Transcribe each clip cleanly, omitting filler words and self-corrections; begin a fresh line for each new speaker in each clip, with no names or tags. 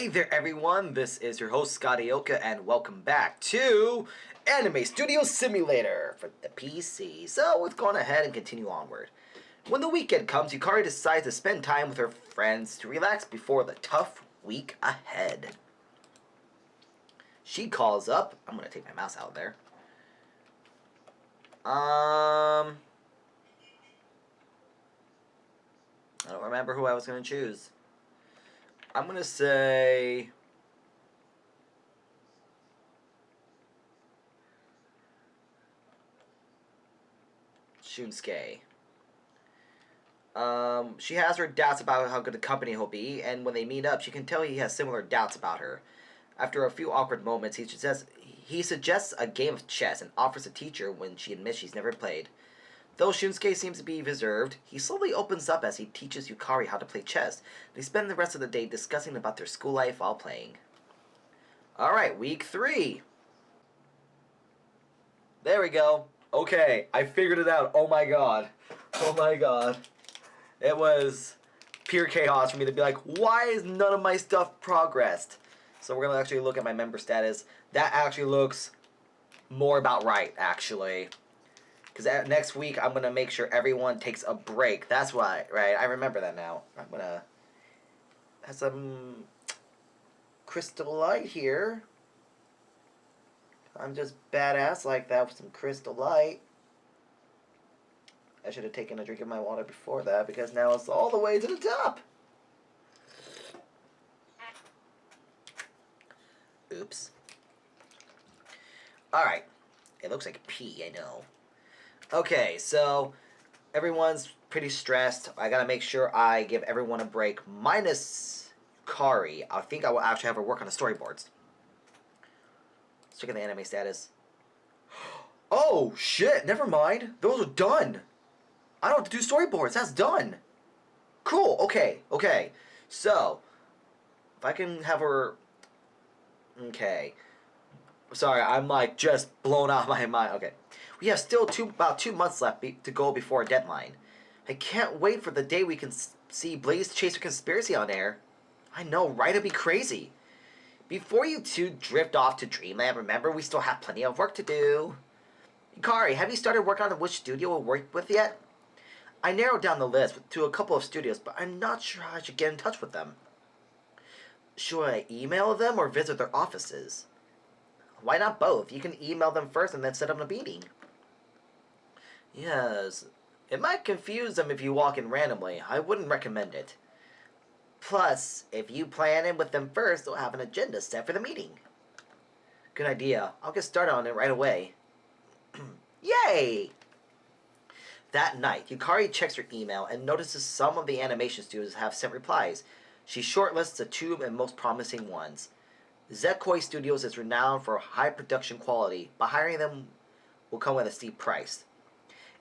Hey there everyone, this is your host Scotty Oka and welcome back to Anime Studio Simulator for the PC. So let's go on ahead and continue onward. When the weekend comes, Yukari decides to spend time with her friends to relax before the tough week ahead. She calls up, I'm going to take my mouse out there. I don't remember who I was going to choose. I'm going to say Shunsuke. She has her doubts about how good the company he'll be, and when they meet up, she can tell he has similar doubts about her. After a few awkward moments, he suggests a game of chess and offers a teacher when she admits she's never played. Though Shunsuke seems to be reserved, he slowly opens up as he teaches Yukari how to play chess. They spend the rest of the day discussing about their school life while playing. Alright, week 3. There we go. Okay, I figured it out. Oh my god. Oh my god. It was pure chaos for me to be like, why is none of my stuff progressed? So we're going to actually look at my member status. That actually looks more about right, actually. Because next week, I'm going to make sure everyone takes a break. That's why, right? I remember that now. I'm going to have some crystal light here. I'm just badass like that with some crystal light. I should have taken a drink of my water before that because now it's all the way to the top. Oops. Alright. It looks like pee, I know. Okay, so everyone's pretty stressed. I gotta make sure I give everyone a break. Minus Kari. I think I will actually have her work on the storyboards. Let's check in the anime status. Oh, shit. Never mind. Those are done. I don't have to do storyboards. That's done. Cool. Okay. Okay. So, if I can have her... Okay. Sorry, I'm like just blown out of my mind. Okay. We have still about 2 months left to go before a deadline. I can't wait for the day we can see Blaze Chaser Conspiracy on air. I know, right? It'd be crazy. Before you two drift off to Dreamland, remember we still have plenty of work to do. Yukari, have you started working on which studio we'll work with yet? I narrowed down the list to a couple of studios, but I'm not sure how I should get in touch with them. Should I email them or visit their offices? Why not both? You can email them first and then set up a meeting. Yes, it might confuse them if you walk in randomly. I wouldn't recommend it. Plus, if you plan in with them first, they'll have an agenda set for the meeting. Good idea. I'll get started on it right away. Yay! That night, Yukari checks her email and notices some of the animation studios have sent replies. She shortlists the 2 most promising ones. Zekoi Studios is renowned for high production quality, but hiring them will come with a steep price.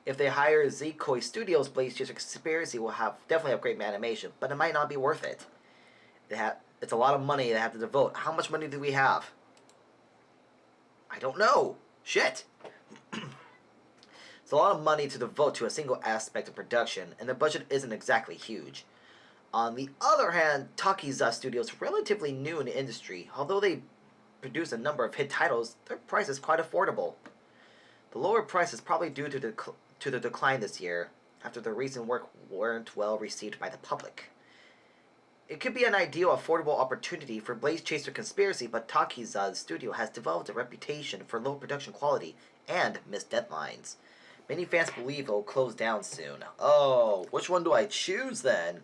If they hire Zekoi Studios, Blaze Chaser Conspiracy will definitely have great animation, but it might not be worth it. It's a lot of money they have to devote. How much money do we have? I don't know. Shit. It's a lot of money to devote to a single aspect of production, and the budget isn't exactly huge. On the other hand, Takiza Studios is relatively new in the industry. Although they produce a number of hit titles, their price is quite affordable. The lower price is probably due to the decline this year, after the recent work weren't well received by the public. It could be an ideal affordable opportunity for Blaze Chaser Conspiracy, but Takiza's studio has developed a reputation for low production quality and missed deadlines. Many fans believe it will close down soon. Oh, which one do I choose then?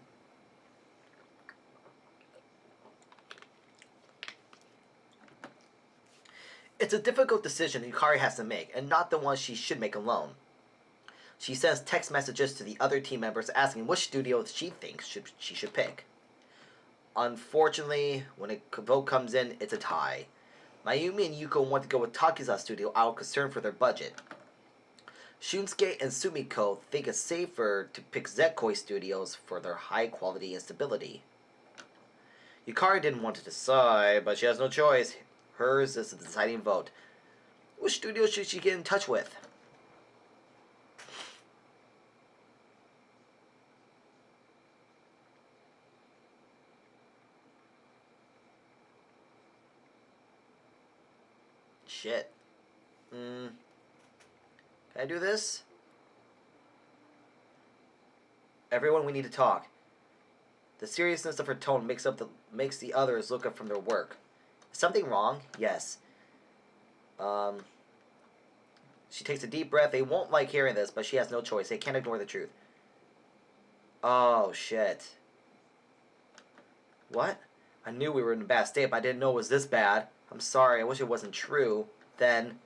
It's a difficult decision Yukari has to make, and not the one she should make alone. She sends text messages to the other team members asking which studio she thinks she should pick. Unfortunately, when a vote comes in, it's a tie. Mayumi and Yuko want to go with Takiza Studio out of concern for their budget. Shunsuke and Sumiko think it's safer to pick Zekoi Studios for their high quality and stability. Yukari didn't want to decide, but she has no choice. Hers is the deciding vote. Which studio should she get in touch with? Shit. Can I do this? Everyone, we need to talk. The seriousness of her tone makes the others look up from their work. Is something wrong? Yes. She takes a deep breath. They won't like hearing this, but she has no choice. They can't ignore the truth. Oh, shit. What? I knew we were in a bad state, but I didn't know it was this bad. I'm sorry. I wish it wasn't true. Then,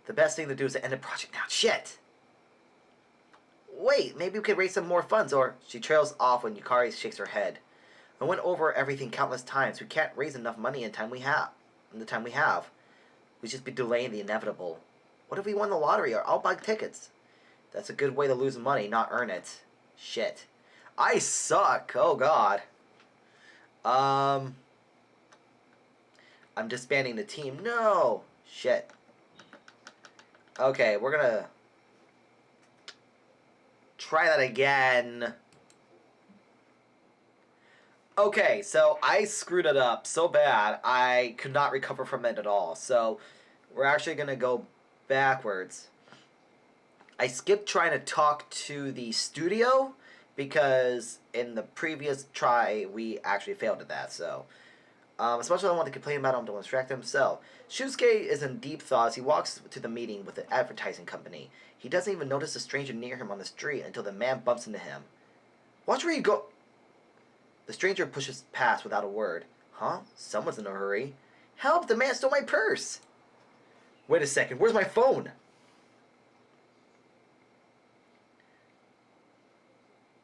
the best thing to do is to end the project now. Shit! Wait, maybe we could raise some more funds, or... She trails off when Yukari shakes her head. I went over everything countless times. We can't raise enough money in the time we have. We'd just be delaying the inevitable. What if we won the lottery, or I'll buy tickets? That's a good way to lose money, not earn it. Shit. I suck. Oh, God. I'm disbanding the team. No. Shit. Okay, we're gonna try that again. Okay, so I screwed it up so bad I could not recover from it at all. So we're actually gonna go backwards. I skipped trying to talk to the studio because in the previous try we actually failed at that. So as much as I want to complain about him, don't distract himself. Shusuke is in deep thought as he walks to the meeting with the advertising company. He doesn't even notice a stranger near him on the street until the man bumps into him. Watch where you go. The stranger pushes past without a word. Huh? Someone's in a hurry. Help! The man stole my purse! Wait a second, where's my phone?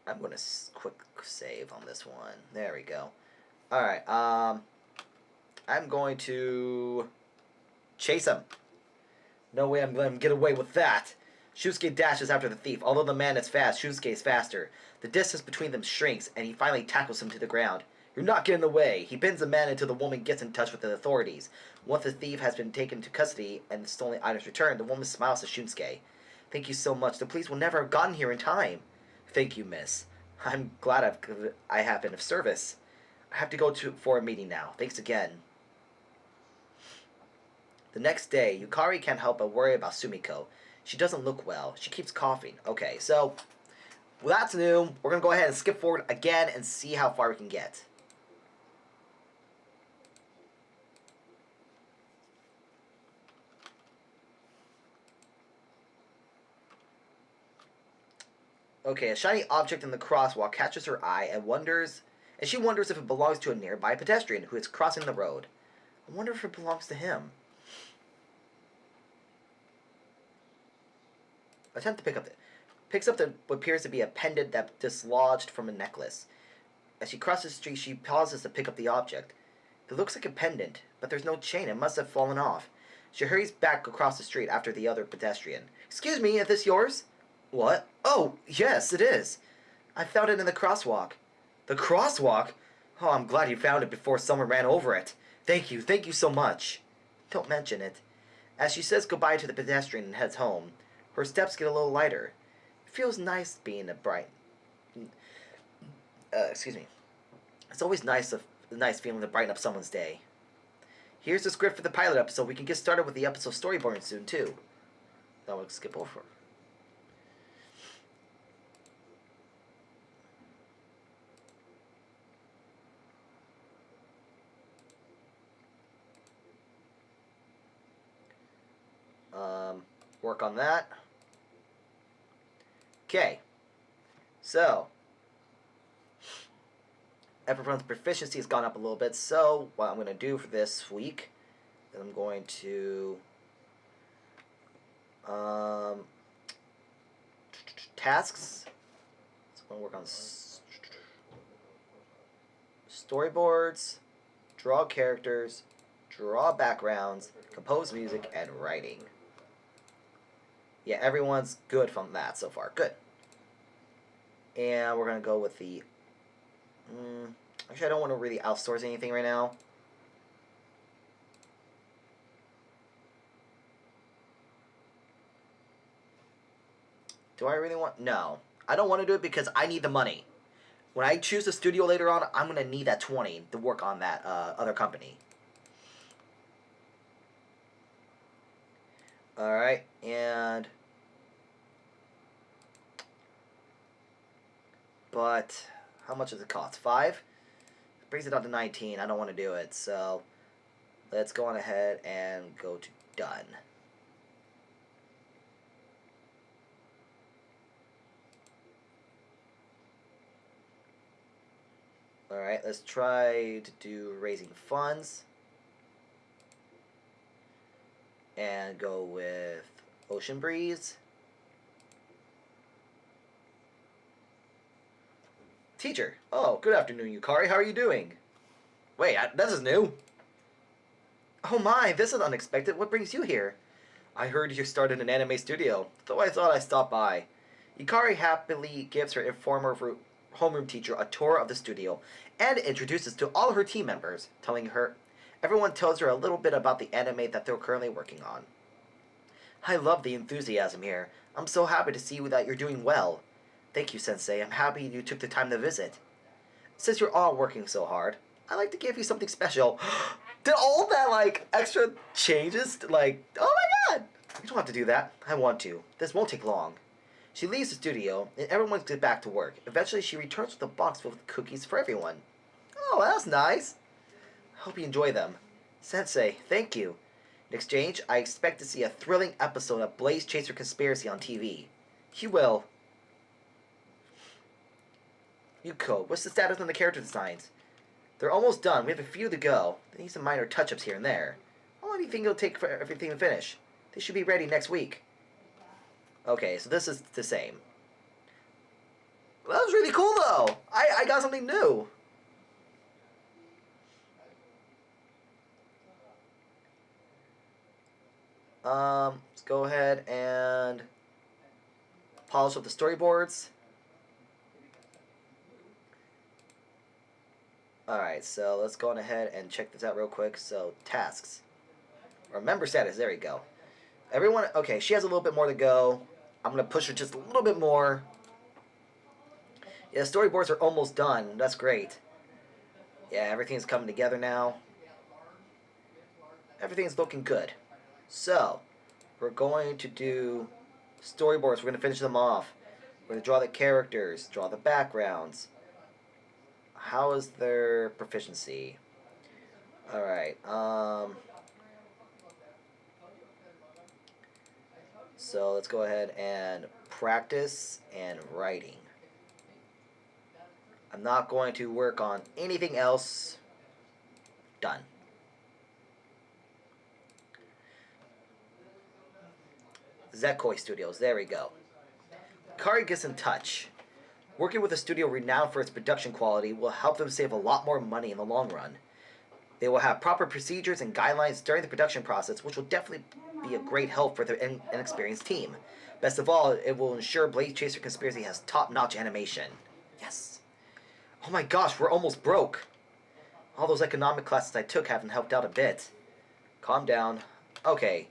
I'm going to quick save on this one. There we go. Alright, I'm going to chase him. No way I'm going to get away with that. Shusuke dashes after the thief. Although the man is fast, Shusuke is faster. The distance between them shrinks, and he finally tackles him to the ground. You're not getting away. He bends the man until the woman gets in touch with the authorities. Once the thief has been taken to custody and the stolen items returned, the woman smiles to Shusuke. Thank you so much. The police will never have gotten here in time. Thank you, miss. I'm glad I have been of service. I have to go for a meeting now. Thanks again. The next day, Yukari can't help but worry about Sumiko. She doesn't look well. She keeps coughing. Okay, so well, that's new. We're going to go ahead and skip forward again and see how far we can get. Okay, a shiny object in the crosswalk catches her eye and she wonders if it belongs to a nearby pedestrian who is crossing the road. I wonder if it belongs to him. Attempt to pick up picks up what appears to be a pendant that dislodged from a necklace. As she crosses the street, she pauses to pick up the object. It looks like a pendant, but there's no chain. It must have fallen off. She hurries back across the street after the other pedestrian. Excuse me, is this yours? What? Oh, yes, it is. I found it in the crosswalk. The crosswalk? Oh, I'm glad you found it before someone ran over it. Thank you so much. Don't mention it. As she says goodbye to the pedestrian and heads home, her steps get a little lighter. It feels nice being a bright... excuse me. It's always a nice feeling to brighten up someone's day. Here's the script for the pilot episode. We can get started with the episode storyboarding soon, too. Now we'll skip over. Work on that. Okay. So, everyone's proficiency has gone up a little bit. So, what I'm going to do for this week is I'm going to tasks. So I'm going to work on storyboards, draw characters, draw backgrounds, compose music, and writing. Yeah, everyone's good from that so far. Good. And we're going to go with the... actually, I don't want to really outsource anything right now. Do I really want... No. I don't want to do it because I need the money. When I choose a studio later on, I'm going to need that 20 to work on that other company. Alright, and... But, how much does it cost? 5? Brings it down to 19. I don't want to do it, so... Let's go on ahead and go to done. Alright, let's try to do raising funds. And go with Ocean Breeze. Teacher. Oh, good afternoon, Yukari. How are you doing? Wait, this is new. Oh my, this is unexpected. What brings you here? I heard you started an anime studio, so I thought I'd stop by. Yukari happily gives her former homeroom teacher a tour of the studio and introduces to all her team members, telling her everyone tells her a little bit about the anime that they're currently working on. I love the enthusiasm here. I'm so happy to see that you're doing well. Thank you, Sensei. I'm happy you took the time to visit. Since you're all working so hard, I'd like to give you something special. Did all that, like, extra changes, like, oh my god! You don't have to do that. I want to. This won't take long. She leaves the studio, and everyone gets back to work. Eventually, she returns with a box filled with cookies for everyone. Oh, that's nice. I hope you enjoy them. Sensei, thank you. In exchange, I expect to see a thrilling episode of Blaze Chaser Conspiracy on TV. You will. Yuko, what's the status on the character designs? They're almost done. We have a few to go. They need some minor touch-ups here and there. How long do you think it'll take for everything to finish? They should be ready next week. Okay, so this is the same. Well, that was really cool, though. I got something new. Let's go ahead and polish up the storyboards. Alright, so let's go on ahead and check this out real quick. So, tasks. Or member status, there we go. Everyone, okay, she has a little bit more to go. I'm going to push her just a little bit more. Yeah, storyboards are almost done. That's great. Yeah, everything's coming together now. Everything's looking good. So, we're going to do storyboards. We're going to finish them off. We're going to draw the characters, draw the backgrounds. How is their proficiency? Alright, so let's go ahead and practice and writing. I'm not going to work on anything else. Done. Zekoi Studios, there we go. Kari gets in touch. Working with a studio renowned for its production quality will help them save a lot more money in the long run. They will have proper procedures and guidelines during the production process, which will definitely be a great help for their inexperienced team. Best of all, it will ensure Blaze Chaser Conspiracy has top-notch animation. Yes. Oh my gosh, we're almost broke. All those economic classes I took haven't helped out a bit. Calm down. Okay.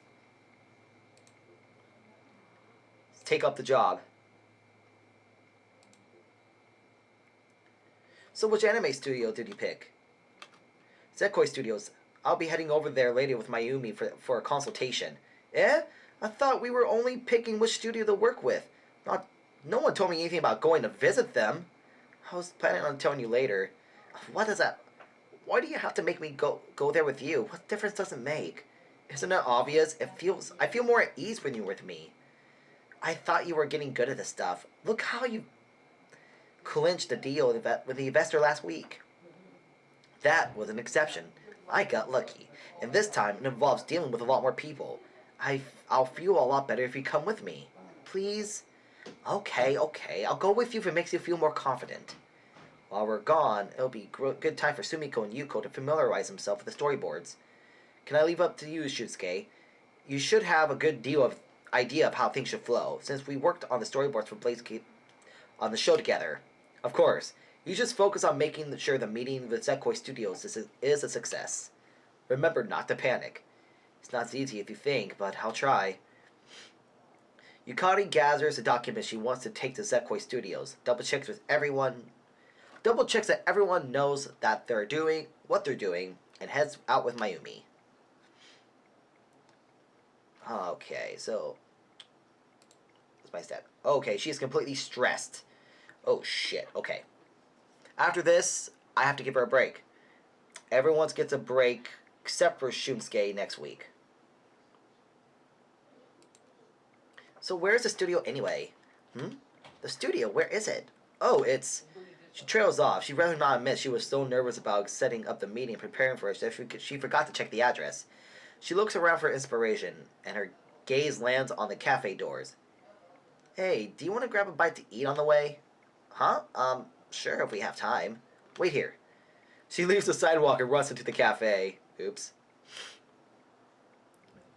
Let's take up the job. So which anime studio did you pick? Zekoi Studios. I'll be heading over there later with Mayumi for a consultation. Eh? I thought we were only picking which studio to work with. No one told me anything about going to visit them. I was planning on telling you later. What is that? Why do you have to make me go there with you? What difference does it make? Isn't it obvious? I feel more at ease when you're with me. I thought you were getting good at this stuff. Look how you clinched the deal with the investor last week. That was an exception. I got lucky. And this time, it involves dealing with a lot more people. I'll feel a lot better if you come with me. Please? Okay. I'll go with you if it makes you feel more confident. While we're gone, it'll be good time for Sumiko and Yuko to familiarize themselves with the storyboards. Can I leave up to you, Shusuke? You should have a good idea of how things should flow, since we worked on the storyboards for Blaze on the show together. Of course, you just focus on making sure the meeting with Zekoi Studios is a success. Remember not to panic. It's not as easy as you think, but I'll try. Yukari gathers the documents she wants to take to Zekoi Studios. Double checks that everyone knows that they're doing what they're doing, and heads out with Mayumi. Okay, so what's my stat? Okay, she's completely stressed. Oh shit. Okay. After this, I have to give her a break. Everyone gets a break except for Shunsuke next week. So where's the studio anyway? The studio, where is it? Oh, it's... She trails off. She'd rather not admit she was so nervous about setting up the meeting and preparing for it that she forgot to check the address. She looks around for inspiration, and her gaze lands on the cafe doors. Hey, do you want to grab a bite to eat on the way? Huh? Sure, if we have time. Wait here. She leaves the sidewalk and runs into the cafe. Oops.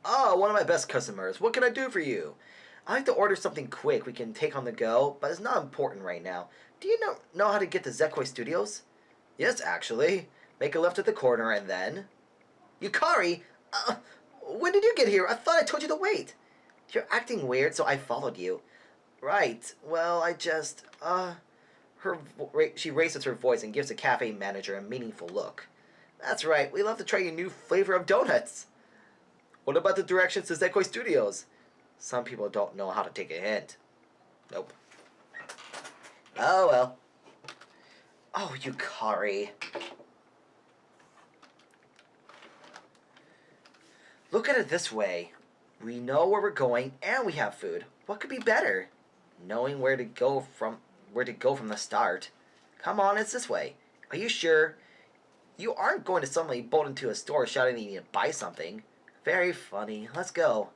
Oh, one of my best customers. What can I do for you? I like to order something quick we can take on the go, but it's not important right now. Do you know how to get to Zekoi Studios? Yes, actually. Make a left at the corner and then... Yukari! When did you get here? I thought I told you to wait. You're acting weird, so I followed you. Right. Well, I just... She raises her voice and gives the cafe manager a meaningful look. That's right. We love to try your new flavor of donuts. What about the directions to Zekoi Studios? Some people don't know how to take a hint. Nope. Oh, well. Oh, Yukari. Look at it this way. We know where we're going, and we have food. What could be better? Knowing where to go from the start. Come on, it's this way. Are you sure? You aren't going to suddenly bolt into a store shouting that you need to buy something. Very funny. Let's go.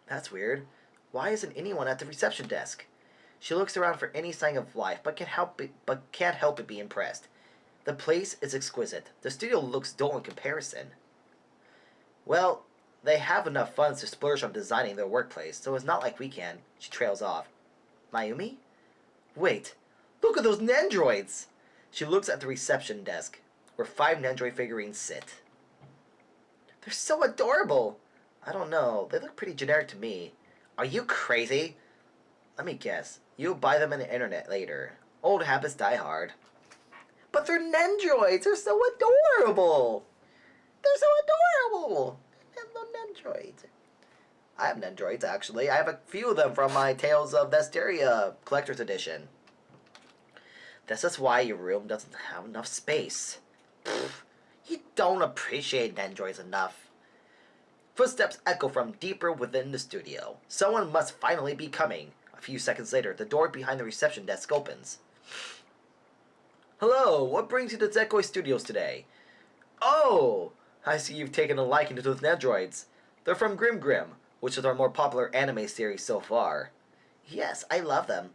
That's weird. Why isn't anyone at the reception desk? She looks around for any sign of life, but can't help but be impressed. The place is exquisite. The studio looks dull in comparison. Well, they have enough funds to splurge on designing their workplace, so it's not like we can. She trails off. Mayumi? Wait, look at those Nendroids! She looks at the reception desk, where 5 Nendroid figurines sit. They're so adorable! I don't know, they look pretty generic to me. Are you crazy? Let me guess, you'll buy them on the internet later. Old habits die hard. But they're Nendroids! They're so adorable! They're so adorable! Hello, Nendroids. I have Nendroids, actually. I have a few of them from my Tales of Vesteria Collector's Edition. This is why your room doesn't have enough space. Pfft, you don't appreciate Nendroids enough. Footsteps echo from deeper within the studio. Someone must finally be coming. A few seconds later, the door behind the reception desk opens. Hello, what brings you to Zekoi Studios today? Oh, I see you've taken a liking to those Nendroids. They're from Grim Grim, which is our more popular anime series so far. Yes, I love them.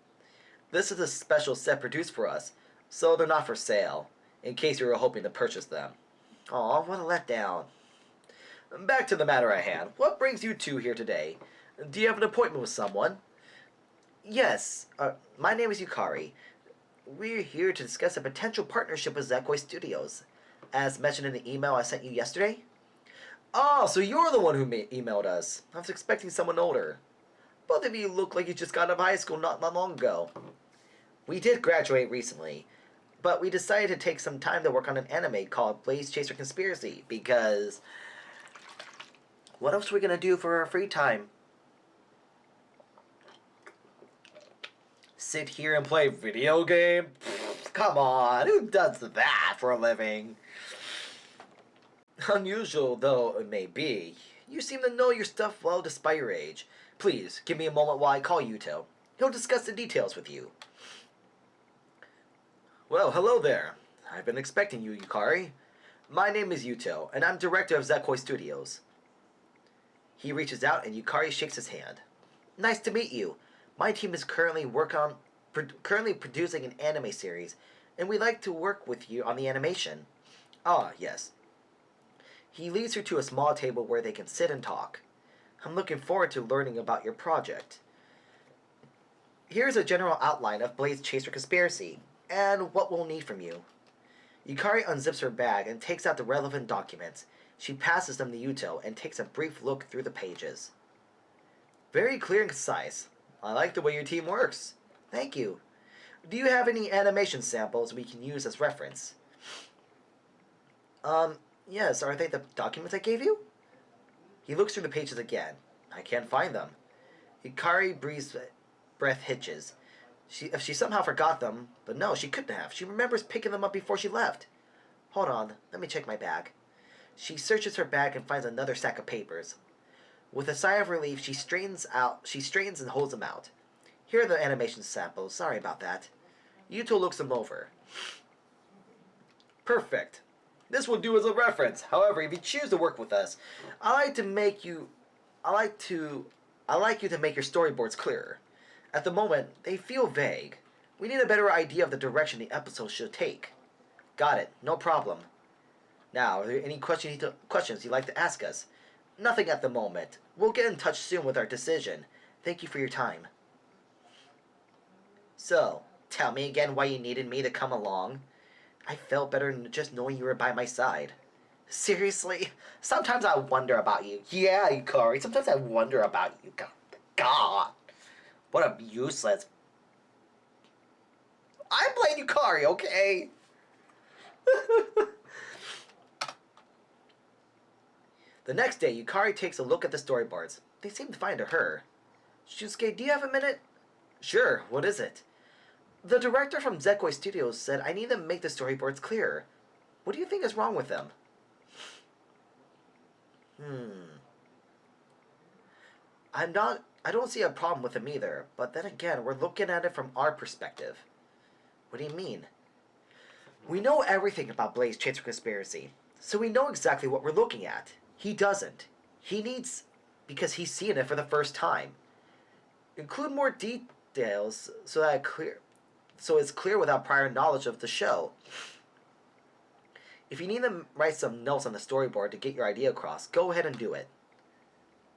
This is a special set produced for us, so they're not for sale, in case you were hoping to purchase them. Aw, what a letdown. Back to the matter at hand. What brings you two here today? Do you have an appointment with someone? Yes, my name is Yukari. We're here to discuss a potential partnership with Zekoi Studios, as mentioned in the email I sent you yesterday. Oh, so you're the one who emailed us. I was expecting someone older. Both of you look like you just got out of high school not long ago. We did graduate recently, but we decided to take some time to work on an anime called Blaze Chaser Conspiracy, because what else are we going to do for our free time? Sit here and play video game? Come on, who does that for a living? Unusual though it may be, you seem to know your stuff well despite your age. Please, give me a moment while I call Yuto. He'll discuss the details with you. Well, hello there. I've been expecting you, Yukari. My name is Yuto, and I'm director of Zekoi Studios. He reaches out and Yukari shakes his hand. Nice to meet you. My team is currently producing an anime series, and we'd like to work with you on the animation. Ah, yes. He leads her to a small table where they can sit and talk. I'm looking forward to learning about your project. Here's a general outline of Blaze Chaser Conspiracy, and what we'll need from you. Yukari unzips her bag and takes out the relevant documents. She passes them to Yuto and takes a brief look through the pages. Very clear and concise. I like the way your team works. Thank you. Do you have any animation samples we can use as reference? Yes, are they the documents I gave you? He looks through the pages again. I can't find them. Hikari breath hitches. If she somehow forgot them, but no, she couldn't have. She remembers picking them up before she left. Hold on, let me check my bag. She searches her bag and finds another stack of papers. With a sigh of relief, she straightens and holds them out. Here are the animation samples. Sorry about that. Yuto looks them over. Perfect. This will do as a reference. However, if you choose to work with us, I like you to make your storyboards clearer. At the moment, they feel vague. We need a better idea of the direction the episode should take. Got it. No problem. Now, are there any questions you'd like to ask us? Nothing at the moment. We'll get in touch soon with our decision. Thank you for your time. So, tell me again why you needed me to come along. I felt better just knowing you were by my side. Seriously? Sometimes I wonder about you. Yeah, Yukari, sometimes I wonder about you. God. What a useless... I'm playing Yukari, okay? The next day, Yukari takes a look at the storyboards. They seem fine to her. Shusuke, do you have a minute? Sure, what is it? The director from Zekoi Studios said I need to make the storyboards clearer. What do you think is wrong with them? I don't see a problem with them either, but then again, we're looking at it from our perspective. What do you mean? We know everything about Blaze Chaser Conspiracy, so we know exactly what we're looking at. He doesn't. He needs... because he's seen it for the first time. Include more details so it's clear without prior knowledge of the show. If you need to write some notes on the storyboard to get your idea across, go ahead and do it.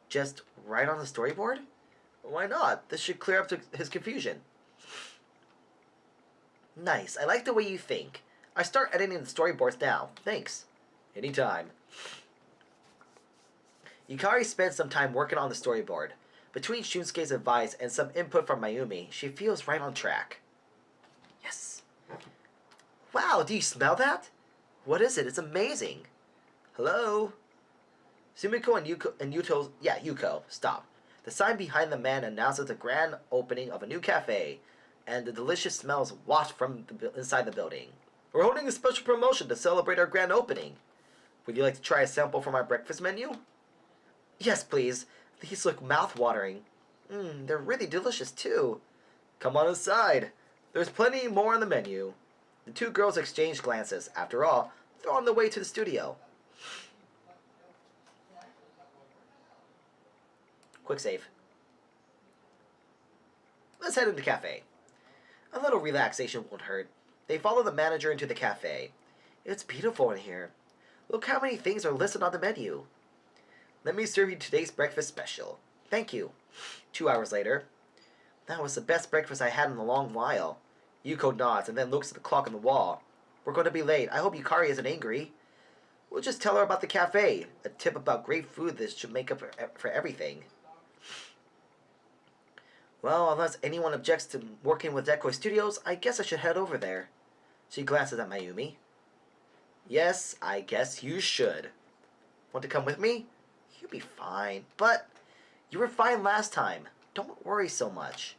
Just write on the storyboard? Why not? This should clear up his confusion. Nice. I like the way you think. I start editing the storyboards now. Thanks. Anytime. Yukari spends some time working on the storyboard. Between Shunsuke's advice and some input from Mayumi, she feels right on track. Yes. Wow, do you smell that? What is it? It's amazing. Hello? Sumiko and Yuko, stop. The sign behind the man announces the grand opening of a new cafe, and the delicious smells waft from inside the building. We're holding a special promotion to celebrate our grand opening. Would you like to try a sample from our breakfast menu? Yes, please. These look mouth-watering. They're really delicious, too. Come on inside. There's plenty more on the menu. The two girls exchange glances. After all, they're on the way to the studio. Quick save. Let's head into the cafe. A little relaxation won't hurt. They follow the manager into the cafe. It's beautiful in here. Look how many things are listed on the menu. Let me serve you today's breakfast special. Thank you. 2 hours later. That was the best breakfast I had in a long while. Yuko nods and then looks at the clock on the wall. We're going to be late. I hope Yukari isn't angry. We'll just tell her about the cafe. A tip about great food that should make up for everything. Well, unless anyone objects to working with Zekoi Studios, I guess I should head over there. She glances at Mayumi. Yes, I guess you should. Want to come with me? You'll be fine, but you were fine last time. Don't worry so much.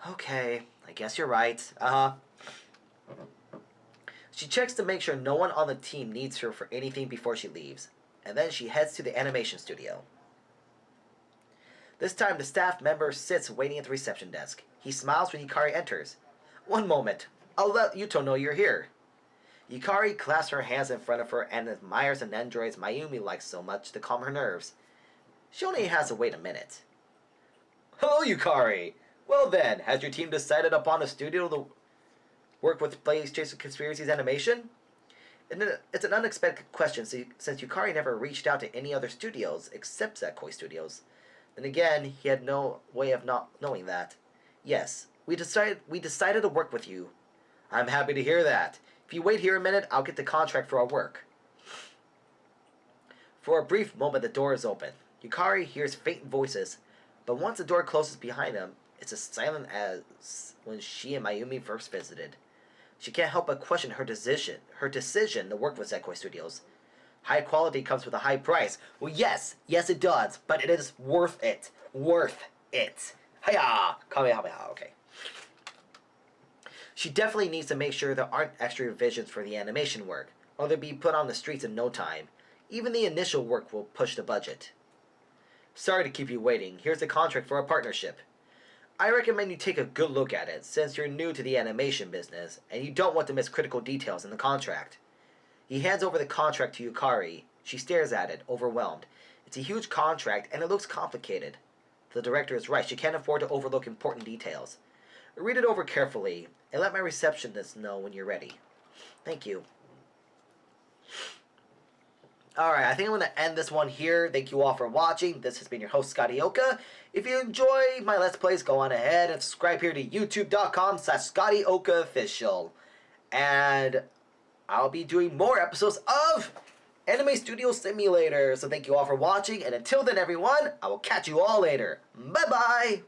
Okay, I guess you're right. She checks to make sure no one on the team needs her for anything before she leaves, and then she heads to the animation studio. This time, the staff member sits waiting at the reception desk. He smiles when Yukari enters. One moment. I'll let Yuto know you're here. Yukari clasps her hands in front of her and admires an android Mayumi likes so much to calm her nerves. She only has to wait a minute. Hello, Yukari! Well then, has your team decided upon a studio to work with Blaze Chaser Conspiracy's animation? It's an unexpected question since Yukari never reached out to any other studios except Zekoi Studios. Then again, he had no way of not knowing that. Yes, we decided to work with you. I'm happy to hear that. If you wait here a minute, I'll get the contract for our work. For a brief moment, the door is open. Yukari hears faint voices, but once the door closes behind him, it's as silent as when she and Mayumi first visited. She can't help but question her decision to work with Zekoi Studios. High quality comes with a high price. Well, yes, it does, but it is worth it. Worth it. Hiya! Kamehameha, okay. She definitely needs to make sure there aren't extra revisions for the animation work, or they'll be put on the streets in no time. Even the initial work will push the budget. Sorry to keep you waiting. Here's the contract for our partnership. I recommend you take a good look at it, since you're new to the animation business, and you don't want to miss critical details in the contract. He hands over the contract to Yukari. She stares at it, overwhelmed. It's a huge contract, and it looks complicated. The director is right. She can't afford to overlook important details. Read it over carefully, and let my receptionist know when you're ready. Thank you. Alright, I think I'm going to end this one here. Thank you all for watching. This has been your host, Scotty Oka. If you enjoy my Let's Plays, go on ahead and subscribe here to youtube.com/ScottyOkaOfficial. And I'll be doing more episodes of Anime Studio Simulator. So thank you all for watching, and until then, everyone, I will catch you all later. Bye-bye!